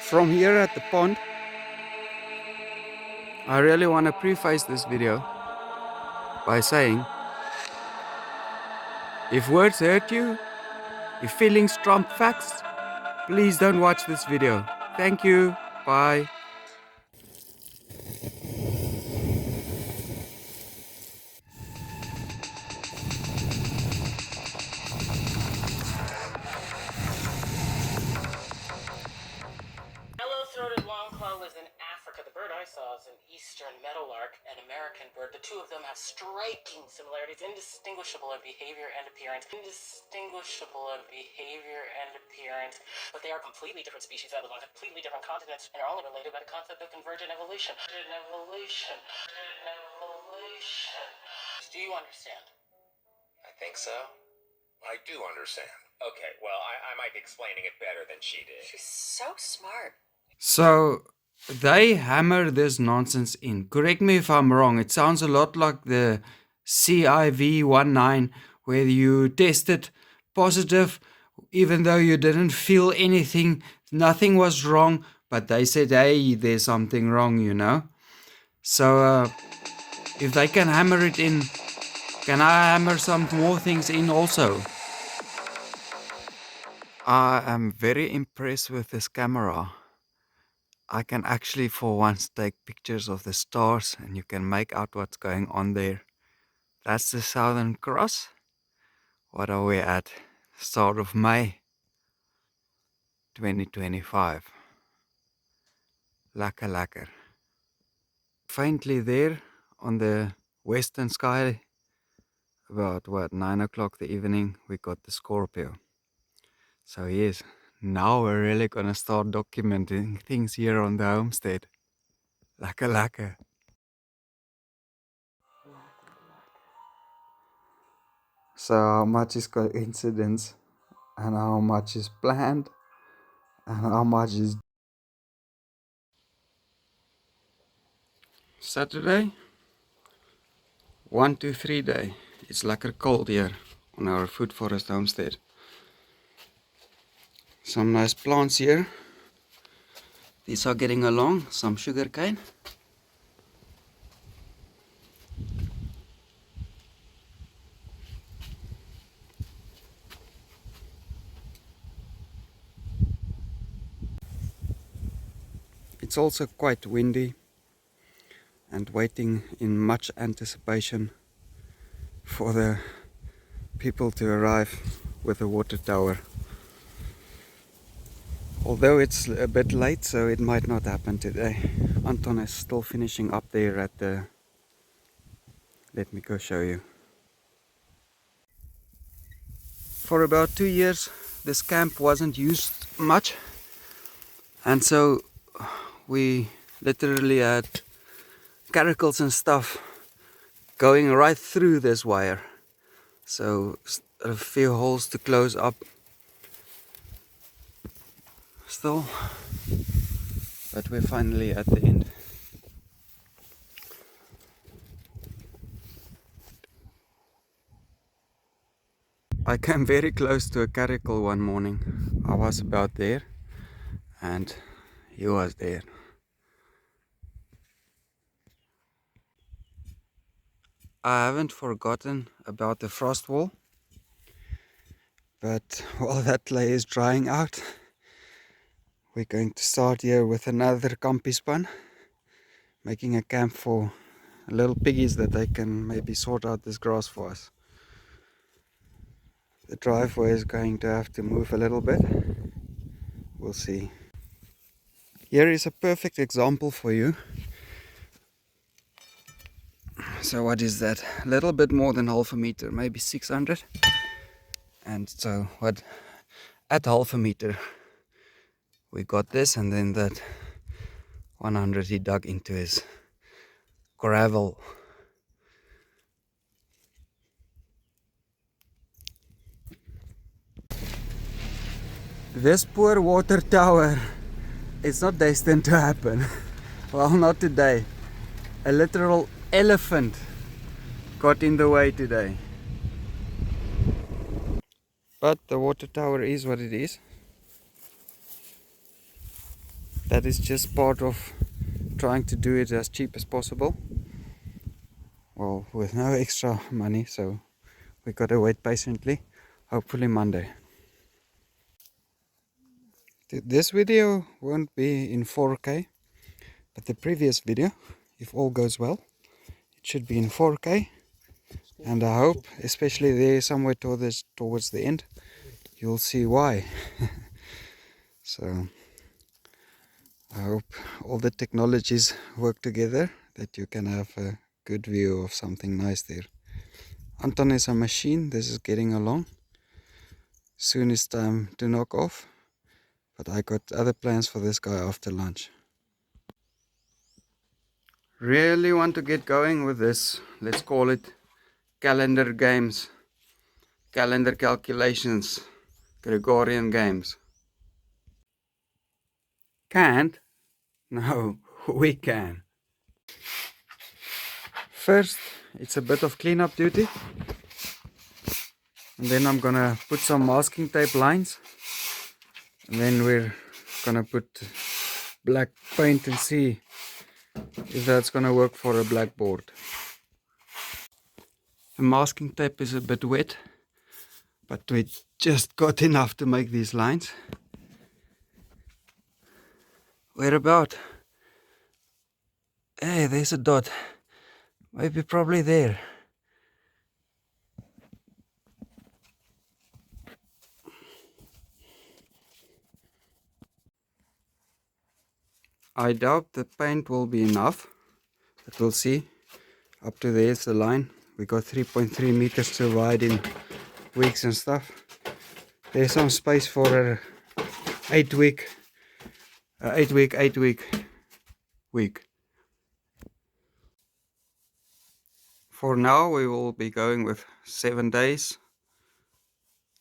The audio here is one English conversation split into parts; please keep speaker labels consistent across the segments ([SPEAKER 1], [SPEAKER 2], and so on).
[SPEAKER 1] From here at the pond, I really want to preface this video by saying, if words hurt you, if feelings trump facts, please don't watch this video. Thank you. Bye.
[SPEAKER 2] Yellow-throated longclaw lives in Africa. The bird I saw is an eastern meadowlark, an American bird. The two of them have striking similarities, indistinguishable in behavior and appearance. But they are completely different species that live on completely different continents and are only related by the concept of convergent evolution. Do you understand?
[SPEAKER 3] I think so. I do understand. Okay, well, I might be explaining it better than she did.
[SPEAKER 2] She's so smart.
[SPEAKER 1] So they hammer this nonsense in. Correct me if I'm wrong. It sounds a lot like the CIV19, where you tested positive even though you didn't feel anything, nothing was wrong, but they said, hey, there's something wrong, you know. So if they can hammer it in, can I hammer some more things in also? I am very impressed with this camera. I can actually for once take pictures of the stars and you can make out what's going on there. That's the Southern Cross. What are we at? Start of May 2025. Lekker. Faintly there on the western sky, about what, 9 o'clock the evening, we got the Scorpio. So yes, now we're really gonna start documenting things here on the homestead. Lekker. So how much is coincidence and how much is planned and how much is Saturday? 1 to 3 day. It's lekker cold here on our food forest homestead. Some nice plants here. These are getting along. Some sugarcane. It's also quite windy and waiting in much anticipation for the people to arrive with the water tower. Although it's a bit late, so it might not happen today. Anton is still finishing up there at the... Let me go show you. For about 2 years this camp wasn't used much, and so we literally had caracals and stuff going right through this wire, so a few holes to close up still, but we're finally at the end. I came very close to a caracal one morning. I was about there and he was there. I haven't forgotten about the frost wall, but while that clay is drying out, we're going to start here with another kampie span, making a camp for little piggies that they can maybe sort out this grass for us. The driveway is going to have to move a little bit. We'll see. Here is a perfect example for you. So what is that? A little bit more than half a meter, maybe 600. And so what? At half a meter we got this, and then that 100 he dug into his gravel. This poor water tower is not destined to happen. Well, not today. A literal elephant got in the way today. But the water tower is what it is. that is just part of trying to do it as cheap as possible. Well, with no extra money, so we gotta wait patiently. Hopefully Monday. This video won't be in 4K, but the previous video, if all goes well, it should be in 4K. And I hope, especially there somewhere towards the end, you'll see why. So I hope all the technologies work together, that you can have a good view of something nice there. Anton is a machine. This is getting along. Soon it's time to knock off, but I got other plans for this guy after lunch. Really want to get going with this, let's call it calendar games, calendar calculations, Gregorian games. Can't? No, we can. First, it's a bit of cleanup duty, and then I'm gonna put some masking tape lines, and then we're gonna put black paint and see if that's gonna work for a blackboard. The masking tape is a bit wet, but we just got enough to make these lines. Where about? Hey, there's a dot. Maybe probably there. I doubt the paint will be enough, but we'll see. Up to there's the line. We got 3.3 meters to ride in weeks and stuff. There's some space for a 8 week week. For now we will be going with 7 days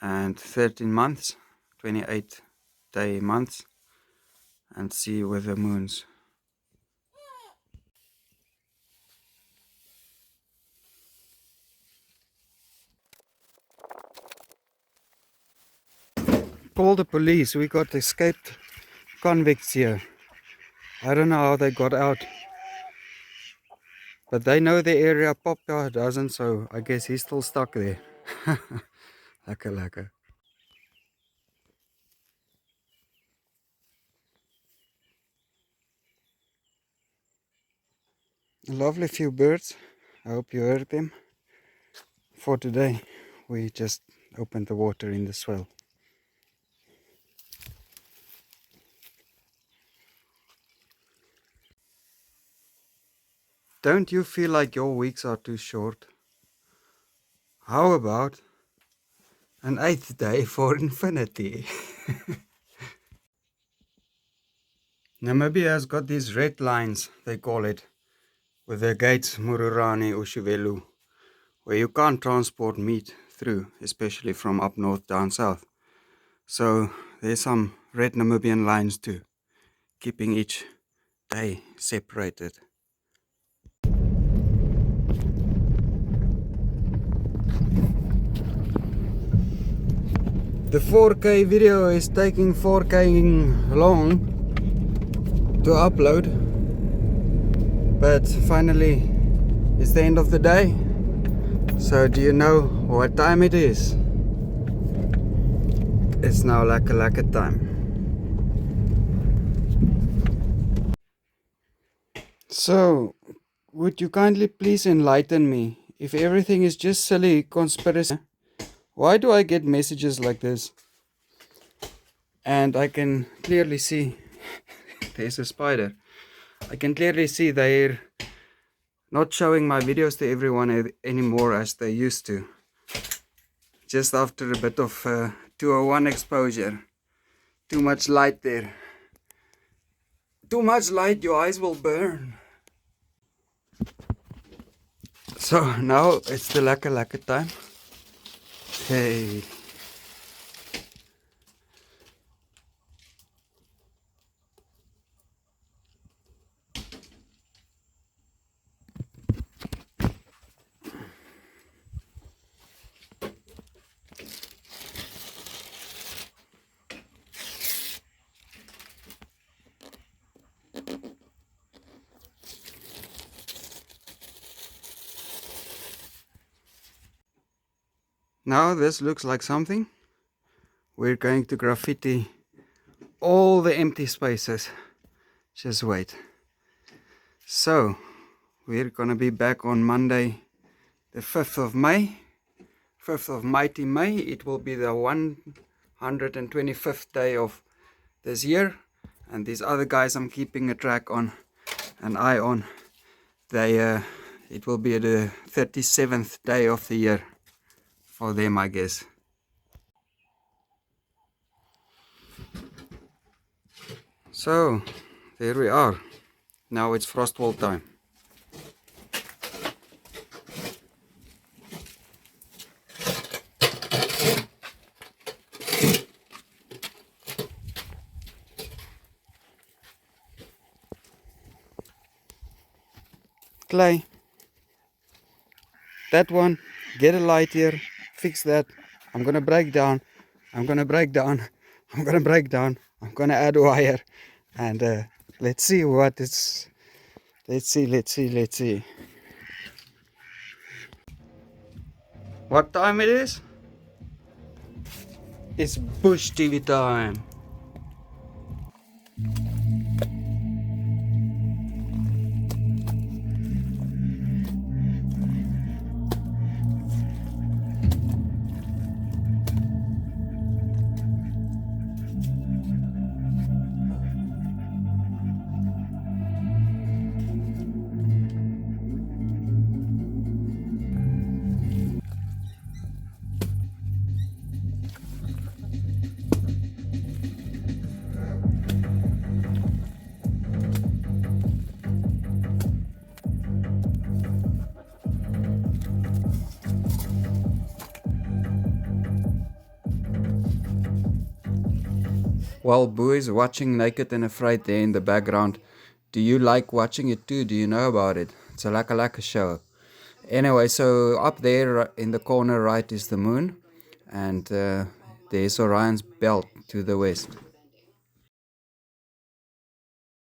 [SPEAKER 1] and 13 months, 28-day months, and see with the moons. Call the police, we got escaped convicts here. I don't know how they got out, but they know the area. Papa doesn't, so I guess he's still stuck there. Lekker, lekker. A lovely few birds. I hope you heard them. For today, we just opened the water in the swell. Don't you feel like your weeks are too short? How about an 8th day for infinity? Namibia has got these red lines, they call it, with the gates Mururani Ushivelu, where you can't transport meat through, especially from up north down south. So there's some red Namibian lines too, keeping each day separated. The 4K video is taking 4K long to upload, but finally it's the end of the day. So do you know what time it is? It's now lekker time. So would you kindly please enlighten me, if everything is just silly conspiracy, why do I get messages like this? And I can clearly see there's a spider. I can clearly see they're not showing my videos to everyone anymore as they used to. Just after a bit of 201 exposure. Too much light there. Too much light, your eyes will burn. So now it's the lekker time. Hey. Now this looks like something. We're going to graffiti all the empty spaces. Just wait. So we're gonna be back on Monday the 5th of May. 5th of mighty May. It will be the 125th day of this year. And these other guys I'm keeping a track on, an eye on, they it will be the 37th day of the year for them, I guess. So there we are. Now it's frostwall time. Clay, that one, get a light here, fix that. I'm gonna break down. I'm gonna break down. I'm gonna break down. I'm gonna add wire, and let's see what it's. Let's see. What time it is? It's Bush TV time. While Boo is watching Naked and Afraid there in the background, do you like watching it too? Do you know about it? It's a lekker show. Anyway, so up there in the corner right is the moon, and there's Orion's belt to the west.